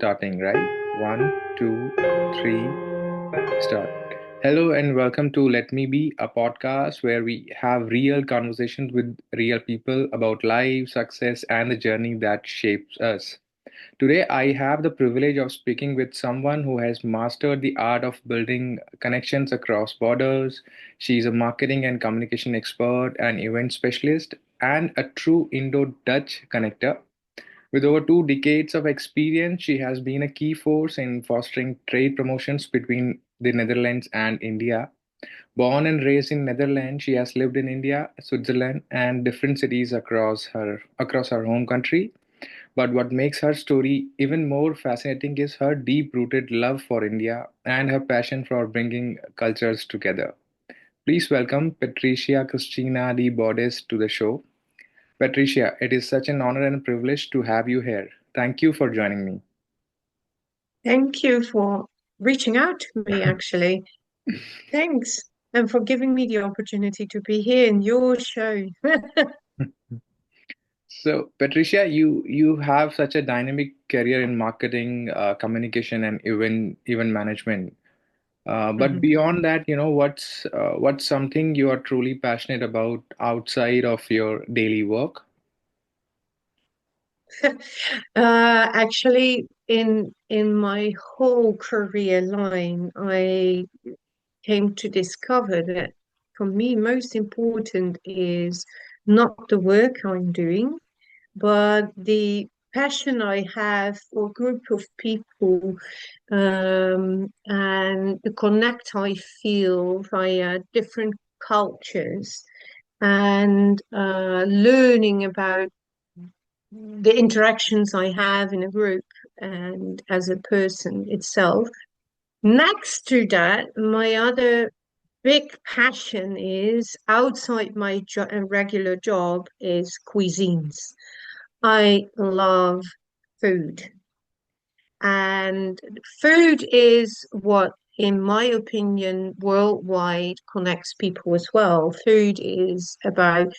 starting, right? One, two, three, start. Hello and welcome to Let Me Be, a podcast where we have real conversations with real people about life, success, and the journey that shapes us. Today, I have the privilege of speaking with someone who has mastered the art of building connections across borders. She's a marketing and communication expert, an event specialist, and a true Indo-Dutch connector. With over 2 decades of experience, she has been a key force in fostering trade promotions between the Netherlands and India. Born and raised in Netherlands, she has lived in India, Switzerland, and different cities across her home country. But what makes her story even more fascinating is her deep-rooted love for India and her passion for bringing cultures together. Please welcome Patricia Christina de Bordes to the show. Patricia, it is such an honor and privilege to have you here. Thank you for joining me. Thank you for reaching out to me, actually. Thanks. And for giving me the opportunity to be here in your show. So, Patricia, you have such a dynamic career in marketing, communication, and even management. But Mhm. beyond that, what's something you are truly passionate about outside of your daily work? Actually, in my whole career line, I came to discover that for me, most important is not the work I'm doing, but the passion I have for a group of people and the connect I feel via different cultures and learning about the interactions I have in a group and as a person itself. Next to that, my other big passion is outside my regular job is cuisines. I love food. And food is what, in my opinion, worldwide connects people as well. Food is about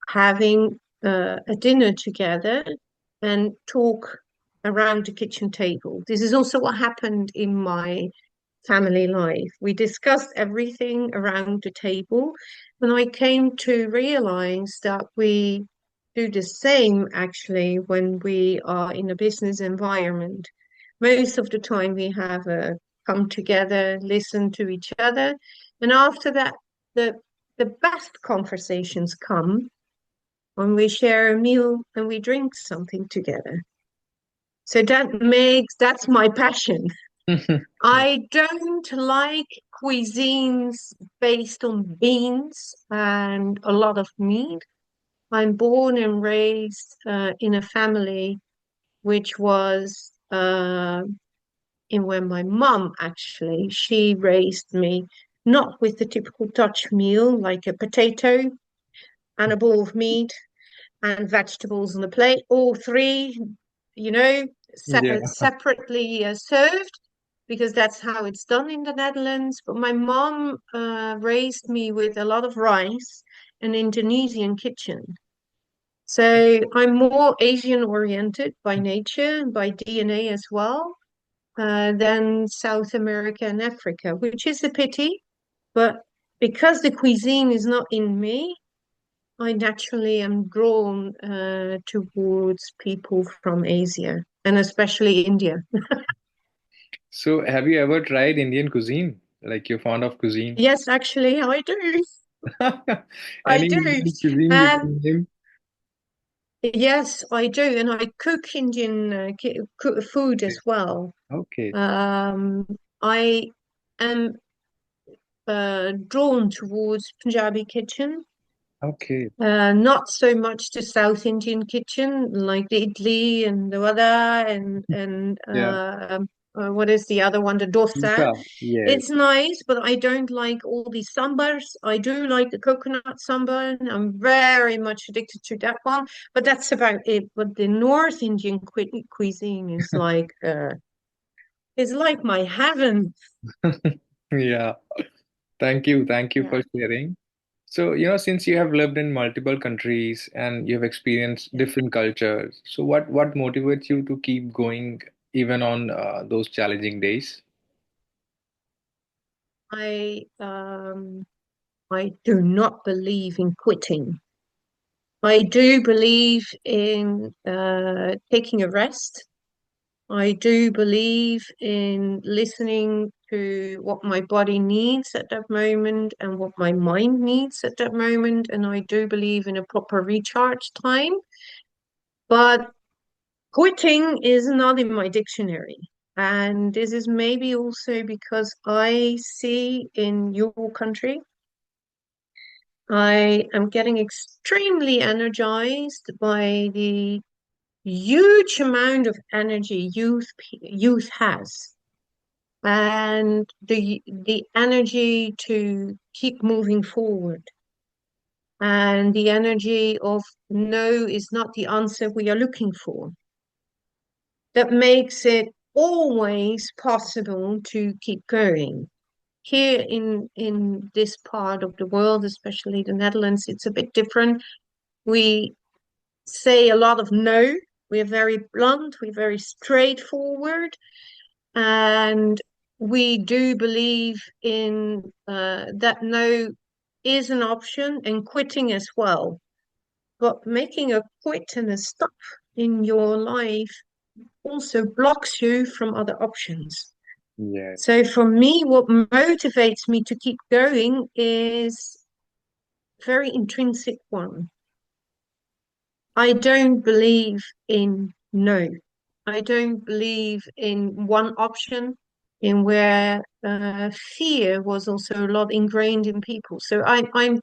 having a dinner together and talk around the kitchen table. This is also what happened in my family life. We discussed everything around the table, and I came to realize that we do the same actually when we are in a business environment. Most of the time, we have a come together, listen to each other, and after that, the the best conversations come when we share a meal and we drink something together. So that's my passion. I don't like cuisines based on beans and a lot of meat. I'm born and raised in a family which was in when my mum actually she raised me not with the typical Dutch meal like a potato and a bowl of meat and vegetables on the plate, all three, you know, Yeah. separately served, because that's how it's done in the Netherlands. But my mom raised me with a lot of rice and Indonesian kitchen. So I'm more Asian oriented by nature, by DNA as well, than South America and Africa, which is a pity. But because the cuisine is not in me, I naturally am drawn towards people from Asia and especially India. So, have you ever tried Indian cuisine? Like you're fond of cuisine? Yes, actually, I do. I Any do. Indian cuisine you And can name? yes, I do. And I cook Indian cook food as well. Okay. Um, I am drawn towards Punjabi kitchen. Okay. Not so much the South Indian kitchen, like the idli and the vada Yeah. and what is the other one, the dosa. Pizza. Yes. It's nice, but I don't like all these sambars. I do like the coconut sambar. I'm very much addicted to that one, but that's about it. But the North Indian cuisine is like my heaven. Yeah. Thank you. Thank you Yeah. for sharing. So, since you have lived in multiple countries and you have experienced different cultures, so what motivates you to keep going even on those challenging days? I um I do not believe in quitting. I do believe in taking a rest. I do believe in listening to what my body needs at that moment and what my mind needs at that moment. And I do believe in a proper recharge time. But quitting is not in my dictionary. And this is maybe also because I see in your country, I am getting extremely energized by the huge amount of energy youth has, and the energy to keep moving forward, and the energy of no is not the answer we are looking for. That makes it always possible to keep going. Here in this part of the world, especially the Netherlands, it's a bit different. We say a lot of no. We're very blunt, we're very straightforward, and we do believe in that no is an option and quitting as well. But making a quit and a stop in your life also blocks you from other options. Yes. So for me, what motivates me to keep going is very intrinsic one. I don't believe in no. I don't believe in one option in where fear was also a lot ingrained in people. So I'm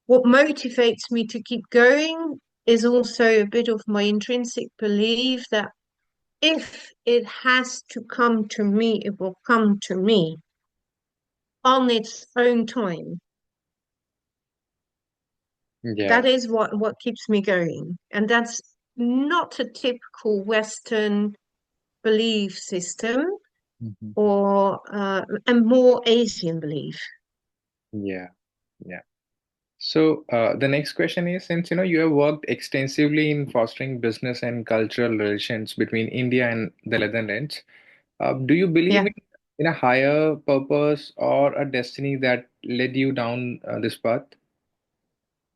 what motivates me to keep going is also a bit of my intrinsic belief that if it has to come to me, it will come to me on its own time. Yeah. That is what keeps me going. And that's not a typical Western belief system Mhm. or a more Asian belief. Yeah. Yeah. So the next question is, since you have worked extensively in fostering business and cultural relations between India and the Netherlands, do you believe Yeah, in a higher purpose or a destiny that led you down this path?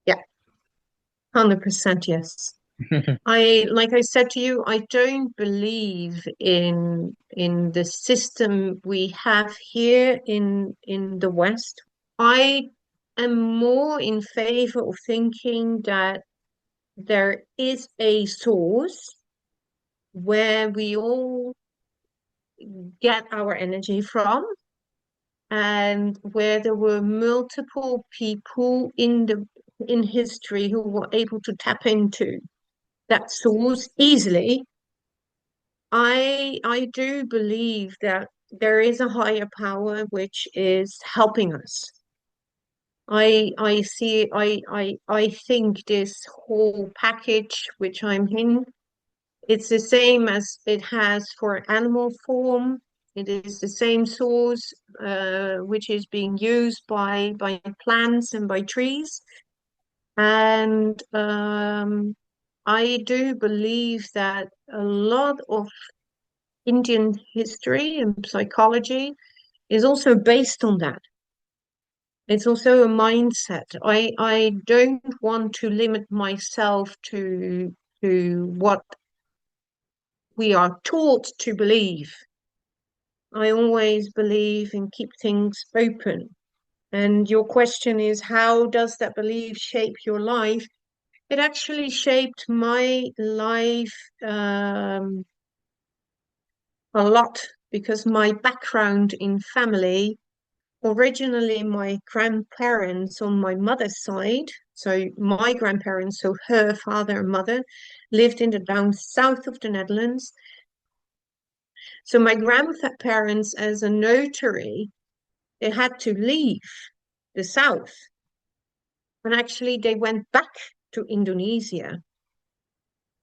yeah, 100% yes. Like I said to you, I don't believe in the system we have here in the West. I am more in favor of thinking that there is a source where we all get our energy from, and where there were multiple people in history who were able to tap into that source easily. I do believe that there is a higher power which is helping us. I see I think this whole package which I'm in, it's the same as it has for animal form. It is the same source which is being used by plants and by trees. And I do believe that a lot of Indian history and psychology is also based on that. It's also a mindset. I don't want to limit myself to what we are taught to believe. I always believe in keep things open. And your question is, how does that belief shape your life? It actually shaped my life a lot because my background in family, originally my grandparents on my mother's side, so my grandparents, so her father and mother, lived in the down south of the Netherlands. So my grandparents, as a notary, they had to leave the south, and actually they went back to Indonesia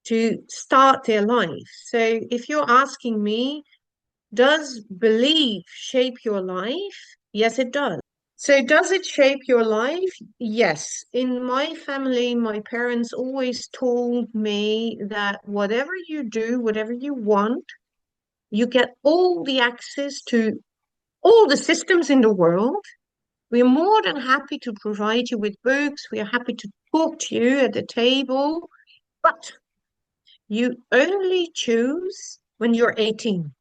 to start their life. So if you're asking me, does belief shape your life? Yes, it does. So does it shape your life? Yes. In my family, my parents always told me that whatever you do, whatever you want, you get all the access to all the systems in the world. We are more than happy to provide you with books. We are happy to talk to you at the table, but you only choose when you're 18,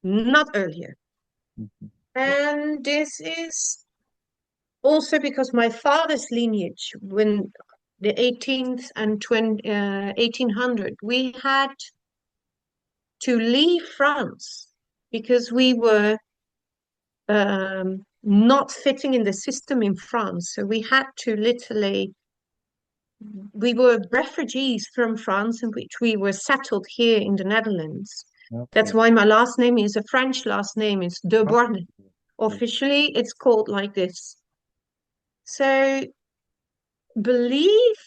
not earlier. Mhm. Yeah. And this is also because my father's lineage, when the 18th and 1800, we had to leave France because we were not fitting in the system in France. So we had to literally, we were refugees from France in which we were settled here in the Netherlands. That's Okay. why my last name is a French last name, it's De Oh, Bordes. yeah. Officially, it's called like this. So belief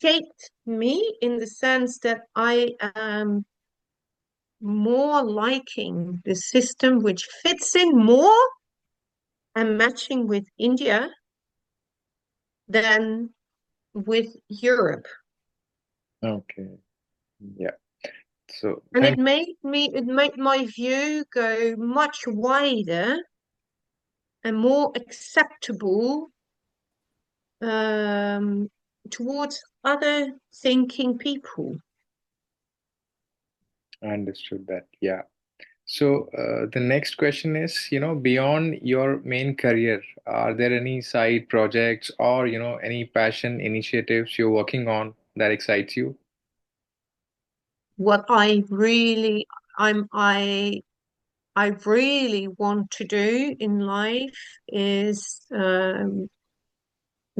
shaped me in the sense that I am more liking the system which fits in more and matching with India than with Europe. Okay. Yeah. So And thank it made my view go much wider and more acceptable um, towards other thinking people. I understood that. Yeah. So the next question is, beyond your main career, are there any side projects or, any passion initiatives you're working on that excites you? What I'm, I really want to do in life is, no,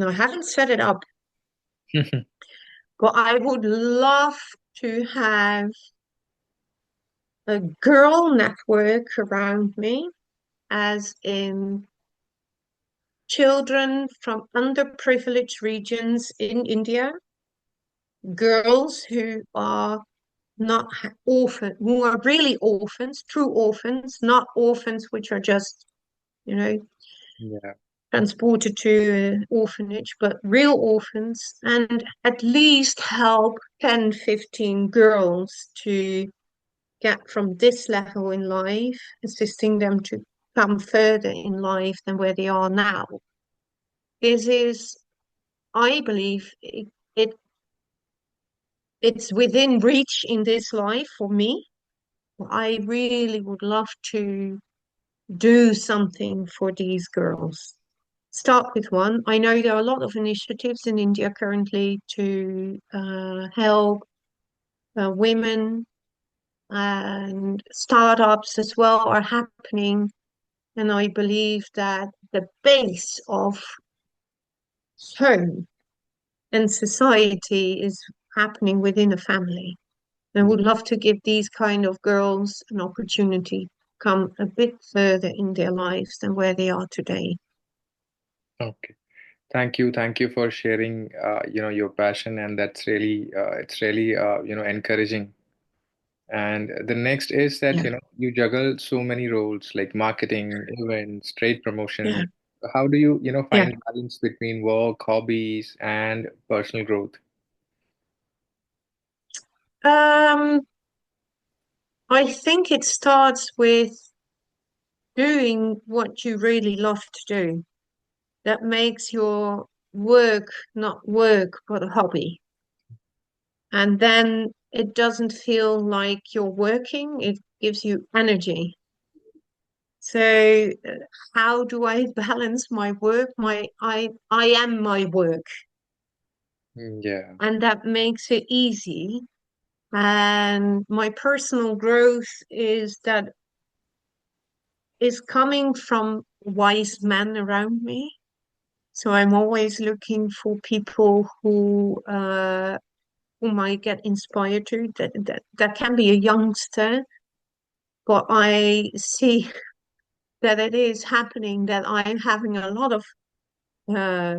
I haven't set it up, but I would love to have a girl network around me, as in children from underprivileged regions in India, girls who are not orphan, who are really orphans, true orphans, not orphans which are just, you know, Yeah. transported to an orphanage, but real orphans, and at least help 10, 15 girls to get from this level in life, assisting them to come further in life than where they are now. This is, I believe, it's within reach in this life for me. I really would love to do something for these girls. Start with one. I know there are a lot of initiatives in India currently to help women, and startups as well are happening. And I believe that the base of home and society is happening within a family. I Mm. would love to give these kind of girls an opportunity to come a bit further in their lives than where they are today. Okay. Thank you for sharing, your passion, and it's really, encouraging. And the next is that, Yeah, you juggle so many roles like marketing, events, trade yeah, promotion. How do you, yeah. find balance between work, hobbies, and personal growth? Um, I think it starts with doing what you really love to do. That makes your work not work, but a hobby. And then it doesn't feel like you're working, it gives you energy. So how do I balance my work? I am my work, Yeah. and that makes it easy. And my personal growth is coming from wise men around me. So I'm always looking for people whom I get inspired to. That can be a youngster, but I see that it is happening. That I'm having a lot of uh,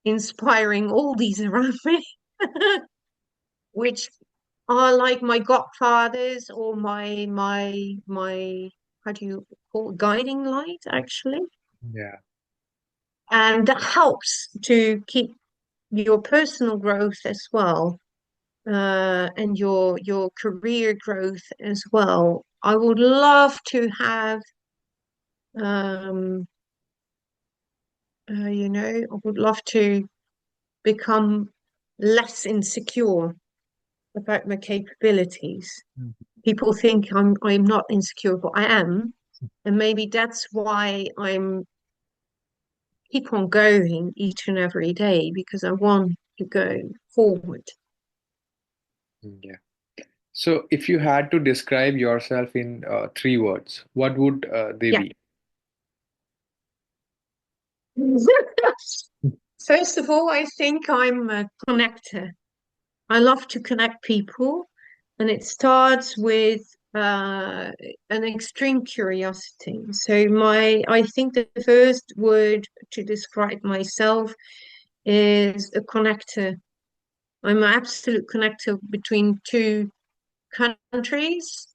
inspiring oldies around me, which are like my godfathers or my how do you call it? Guiding light, actually. Yeah. And that helps to keep your personal growth as well, and your career growth as well. I would love to have, um, I would love to become less insecure about my capabilities. Mm. People think I'm not insecure, but I am, and maybe that's why I'm keep on going each and every day because I want to go forward. Yeah. So, if you had to describe yourself in three words, what would they Yeah. be? First of all, I think I'm a connector. I love to connect people, and it starts with an extreme curiosity. So I think the first word to describe myself is a connector. I'm an absolute connector between two countries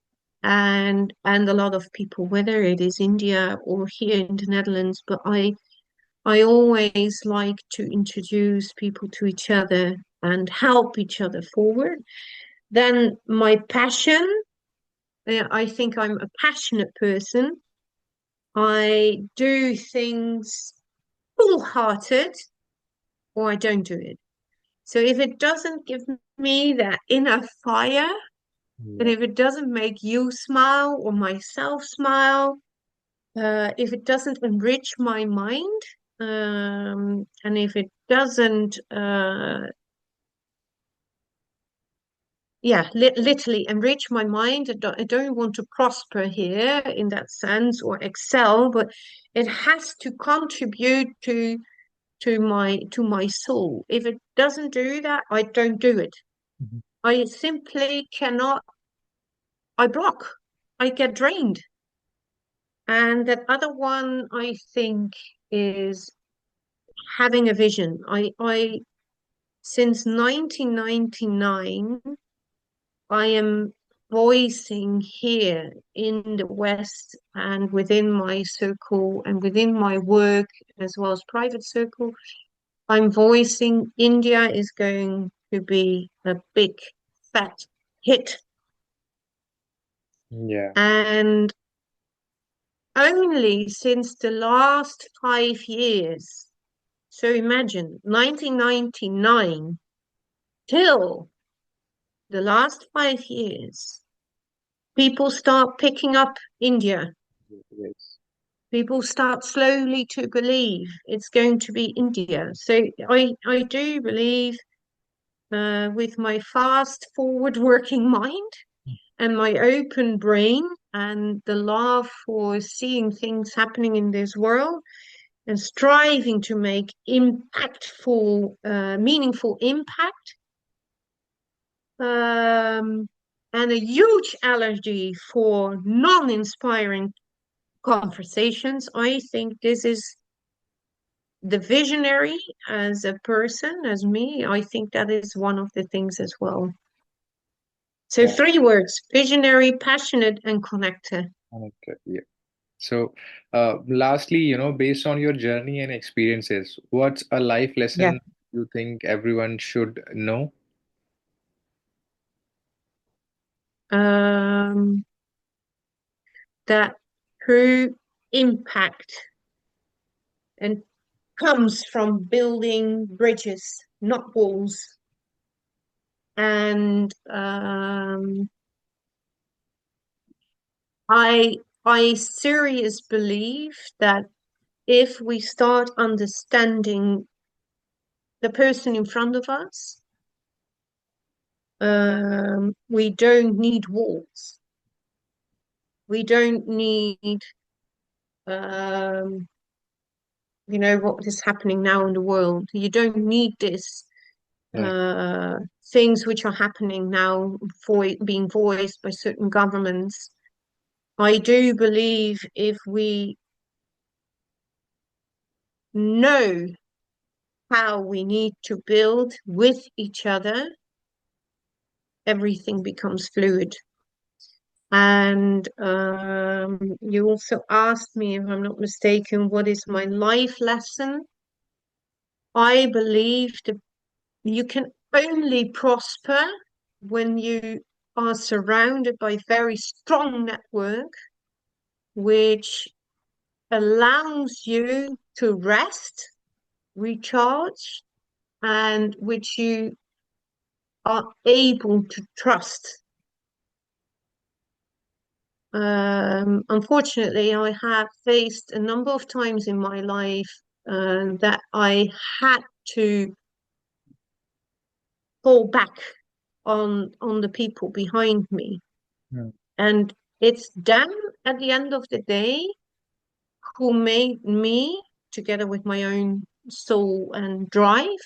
and a lot of people, whether it is India or here in the Netherlands. But I always like to introduce people to each other and help each other forward. Then my passion, I think I'm a passionate person. I do things full-hearted or I don't do it. So if it doesn't give me that inner fire, and Yeah. if it doesn't make you smile or myself smile, if it doesn't enrich my mind, and if it doesn't, yeah, literally enrich my mind, I don't want to prosper here in that sense or excel, but it has to contribute to my soul. If it doesn't do that, I don't do it. Mhm. I simply cannot. I block. I get drained. And that other one, I think, is having a vision. I since 1999, I am voicing here in the West and within my circle and within my work as well as private circle. I'm voicing India is going to be a big fat hit. Yeah. And only since the last 5 years. So imagine 1999 till the last 5 years, people start picking up India. Yes. People start slowly to believe it's going to be India. So I do believe, with my fast forward working mind and my open brain and the love for seeing things happening in this world and striving to make impactful, meaningful impact, um, and a huge allergy for non-inspiring conversations. I think this is the visionary as a person, as me. I think that is one of the things as well. So Yeah. three words: visionary, passionate, and connector. Okay. Yeah. So, lastly, based on your journey and experiences, what's a life Yeah. lesson you think everyone should know? Um, that true impact and comes from building bridges, not walls. And I serious believe that if we start understanding the person in front of us, we don't need walls. We don't need, um, what is happening now in the world. You don't need this, Right. uh, things which are happening now for being voiced by certain governments. I do believe if we know how we need to build with each other, everything becomes fluid. And you also asked me, if I'm not mistaken, what is my life lesson? I believe that you can only prosper when you are surrounded by very strong network, which allows you to rest, recharge, and which you are able to trust. Unfortunately, I have faced a number of times in my life that I had to fall back on the people behind me, Hmm. and it's them at the end of the day who made me, together with my own soul and drive,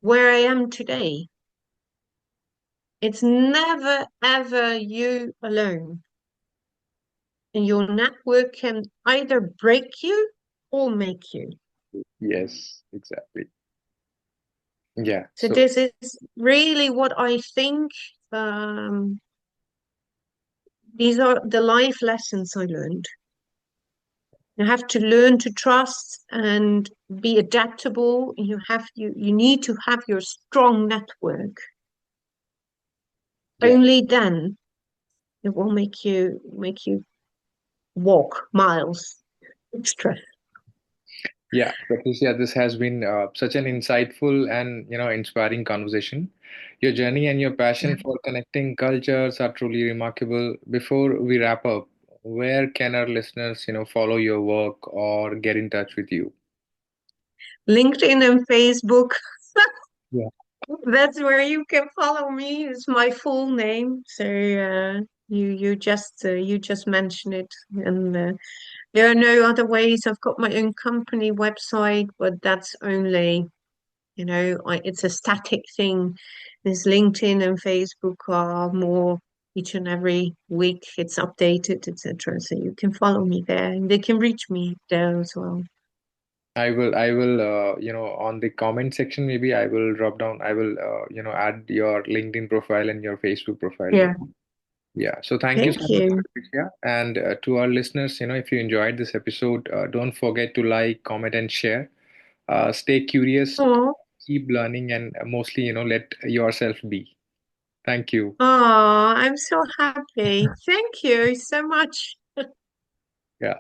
where I am today. It's never ever you alone. And your network can either break you or make you. Yes, exactly. Yeah. So So this is really what I think. Um, these are the life lessons I learned. You have to learn to trust and be adaptable. You need to have your strong network. yeah. Only then it will make you walk miles extra. Yeah, Patricia, this has been such an insightful and inspiring conversation. Your journey and your passion Yeah. for connecting cultures are truly remarkable. Before we wrap up, where can our listeners, follow your work or get in touch with you? LinkedIn and Facebook. Yeah. That's where you can follow me. It's my full name. So you just mention it, and there are no other ways. I've got my own company website, but that's only, it's a static thing. There's LinkedIn and Facebook are more each and every week. It's updated, etc. So you can follow me there, and they can reach me there as well. On the comment section, maybe I will drop down. I will, add your LinkedIn profile and your Facebook profile there. Yeah. Yeah. So thank you so Thank much, you. Patricia. And to our listeners, if you enjoyed this episode, don't forget to like, comment, and share. Stay curious, Oh. keep learning, and mostly, let yourself be. Thank you. Oh, I'm so happy. Thank you so much. Yeah.